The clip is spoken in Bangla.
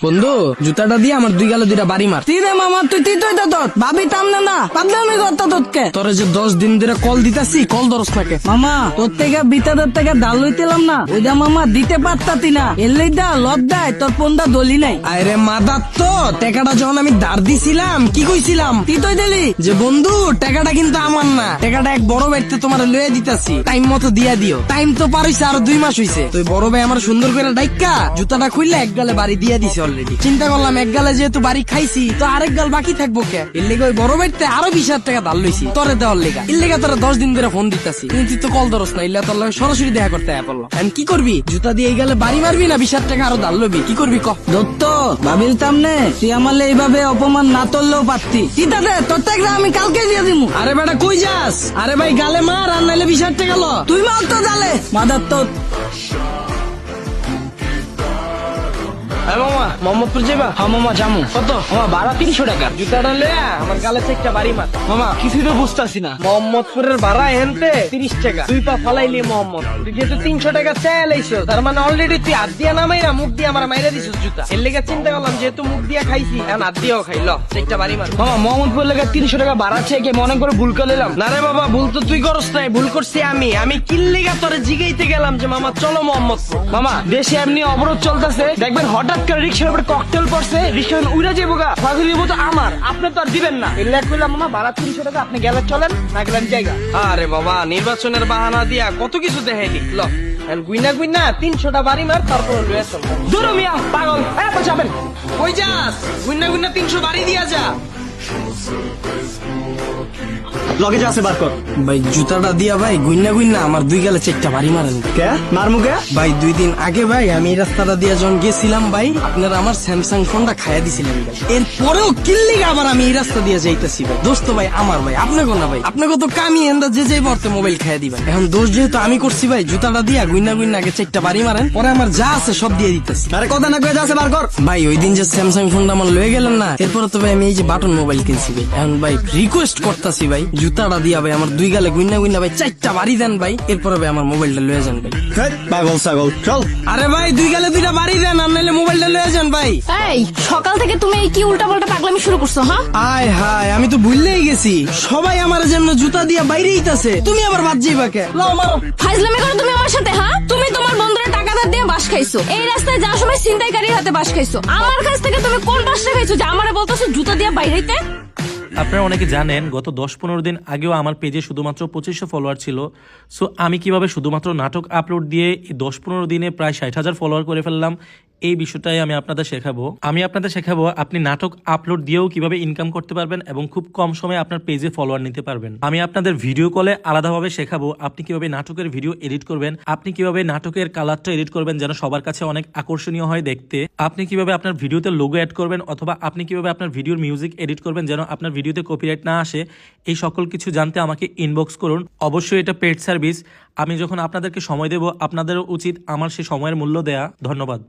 বন্ধু জুতাটা দিয়ে আমার দুই গালে দুইটা বাড়ি মার। রে মামা তুই তিতই তো তোর ভাবি তামনে না পাগলামি করতো তোকে। তোরে যে 10 দিন ধরে কল দিতাছি কল দরস থাকে। মামা তোর থেকে বিতাদের থেকে ডাল লইতেলাম না ওইটা মামা দিতে পারতাতি না এলেই দা লজ্জায় তোর পন্দা দলি নাই। আরে মাদার তো টাকাটা যখন আমি ধার দিছিলাম কি কইছিলাম তিতই দিলি যে বন্ধু টাকাটা কিন্তু আমার না, টাকাটা এক বড় ব্যক্তি তোমার লয়ে দিতাছি, টাইম মতো দিয়া দিও। টাইম তো পার হইছে আরো 2 মাস হইছে। তুই বড় ভাই আমার সুন্দর করে ডাইক্কা জুতাটা খুললে এক গালে বাড়ি দিয়া দিছে অলরেডি। চিন্তা করলাম এক গালে যেহেতু বাড়ি খাইছি তো আরেক গাল বাকি থাকবো কে, এর লেগে ওই বড় ভাইতে আরো 20,000 টাকা ধার লইছি তোরে দেওয়ার লেগা। এর লেগে তোরা 10 দিন ধরে ফোন দিতাছি কিন্তু তুই তো কল ধরস না, ইল্লা তোর লগে সরাসরি দেখা করতে আয়া পড়লো। এখন কি করবি, জুতা দিয়ে এই গালে বাড়ি মারবি না 20,000 টাকা আরো ধার লবি, কি করবি ক? দত্ত ভাবিল তামনে তুই আমালে এইভাবে অপমান না করলেও পারতি। তিতাতে তোর থেকে আমি কালকে দিয়ে দিমু। আরে বেটা কই যাস? আরে ভাই গালে মার আর নাইলে 20,000 টাকা ল। তুই মার তো জালে মাদার তো। মামা মোহাম্মদপুর যাবা? হ্যাঁ মামা জামু। কত? মামা ভাড়া 300 টাকা। জুতাটা লয়া আমার গালে একটা বাড়ি মার। মামা কিছুই তো বুঝতাছি না, মোহাম্মদপুরের ভাড়া হেনতে 30 টাকা, তুই পা ফালাইলি মোহাম্মদ, তুই যেহেতু 300 টাকা চাইলাইছ তার মানে অলরেডি তুই হাত দিয়া নামাইরা মুখ দিয়ে আমার মাইরা দিছিস জুতা। এর লেগে চিন্তা করলাম যেহেতু মুখ দিয়া খাইছি এখন হাত দিয়েও খাই, ল একটা বাড়ি মার। মামা মোহাম্মদপুর লেগে 300 টাকা ভাড়া চেয়ে মনে করে ভুল করে নিলাম। না রে বাবা ভুল তো তুই করস নাই, ভুল করছি আমি কিল্লিগা তোরে জিগাইতে গেলাম যে মামা চলো মোহাম্মদপুর। মামা দেশে এমনি অবরোধ চলতেছে, দেখবেন হঠাৎ করে রিক্সার উপরে ককটেল পড়ছে, রিক্সা উড়ে যাবো গা, ফাঁকি তো আমার, আপনি তো আর দিবেন না। এর লেগ করলাম মামা ভাড়া 300 টাকা, আপনি গেলে চলেন না গেলেন জায়গা। আরে বাবা নির্বাচনের বাহানা দিয়া কত কিছু দেখাইলি, ল গুইনা 300টা বাড়ি মার তারপর লয়ে চল। দূর মিয়া পাগল, এত যাবেন কই যাস? গুইনা 300 বাড়ি দিয়া যা। লগে যা আছে বার কর। ভাই জুতাটা দিয়া ভাই গুইনা আমার দুই গালে চেকটা বাড়ি মারেন। কে মার মুখে? ভাই 2 দিন আগে ভাই আমি এই রাস্তাটা দিয়া যখন গেছিলাম ভাই আপনারা আমার স্যামসাং ফোনটা খাইয়া দিছিলেন ভাই, এরপরেও কিল্লিগা আবার আমি এই রাস্তা দিয়া যাইতেছি ভাই। দোস্ত ভাই আমার ভাই আপনাকে না ভাই, আপনাকে তো কামি এন্দা যে যাই পড়তে মোবাইল খাইয়া দিবেন। এখন দোষ যেহেতু আমি করছি ভাই জুতাটা দিয়া গুইনা আগে চেকটা বাড়ি মারেন, পরে আমার যা আছে সব দিয়ে দিতেছি। আরে কথা না কয়ে যা আছে বার কর। ভাই ওই দিন যে স্যামসাং ফোনটা আমার লয়ে গেলেন না, এরপরে তো ভাই আমি এই যে বাটন মোবাইল কিনছি ভাই। এখন ভাই রিকোয়েস্ট করতেছি ভাই জুতাটা দিয়া ভাই আমার 2 গালে গুইনা ভাই 4টা বাড়ি দেন ভাই, এরপরে ভাই আমার মোবাইলটা লয়ে যান ভাই। পাগল ছাগল চল। আরে ভাই 2 গালে 2টা বাড়ি দেন আর নাইলে মোবাইলটা লয়ে যান ভাই। এই সকাল থেকে তুমি এই কি উল্টা পাল্টা পাগলামি শুরু করছো? হ্যাঁ আয় হায় আমি তো ভুললেই গেছি, সবাই আমার জন্য জুতা দিয়া বাইরে ইতাছে, তুমি আবার বাদ যাইবা কে? লাও মারো। ফাইজলামি করো তুমি আমার সাথে। হ্যাঁ তুমি তোমার বন্ধুরা টাকা ধার দিয়ে বাস খাইছো, এই রাস্তায় যাওয়ার সময় ছিনতাইকারীর হাতে বাস খাইছো। আমার কাছ থেকে তুমি কোন বাসটা খাইছো যে আমারে বলতেছো জুতা দিয়ে বাইরেতে? আপনারা অনেকে জানেন গত 10-15 দিন আগেও আমার পেজে শুধুমাত্র 2500 ফলোয়ার ছিল। সো আমি কিভাবে শুধুমাত্র নাটক আপলোড দিয়ে এই 10-15 দিনে প্রায় 60,000 ফলোয়ার করে ফেললাম, এই বিষয়টাই আমি আপনাদের শেখাবো। আপনি নাটক আপলোড দিয়েও কিভাবে ইনকাম করতে পারবেন এবং খুব কম সময়ে আপনার পেজে ফলোয়ার নিতে পারবেন। আমি আপনাদের ভিডিও কলে আলাদাভাবে শেখাবো আপনি কিভাবে নাটকের ভিডিও এডিট করবেন, আপনি কিভাবে নাটকের কালারটা এডিট করবেন যেন সবার কাছে অনেক আকর্ষণীয় হয় দেখতে, আপনি কিভাবে আপনার ভিডিওতে লোগো অ্যাড করবেন, অথবা আপনি কিভাবে আপনার ভিডিওর মিউজিক এডিট করবেন যেন আপনার ভিডিওতে কপিরাইট না আসে। এই সকল কিছু জানতে আমাকে ইনবক্স করুন। অবশ্যই এটা পেড সার্ভিস, আমি যখন আপনাদেরকে সময় দেব আপনাদেরও উচিত আমার সেই সময়ের মূল্য দেয়া। ধন্যবাদ।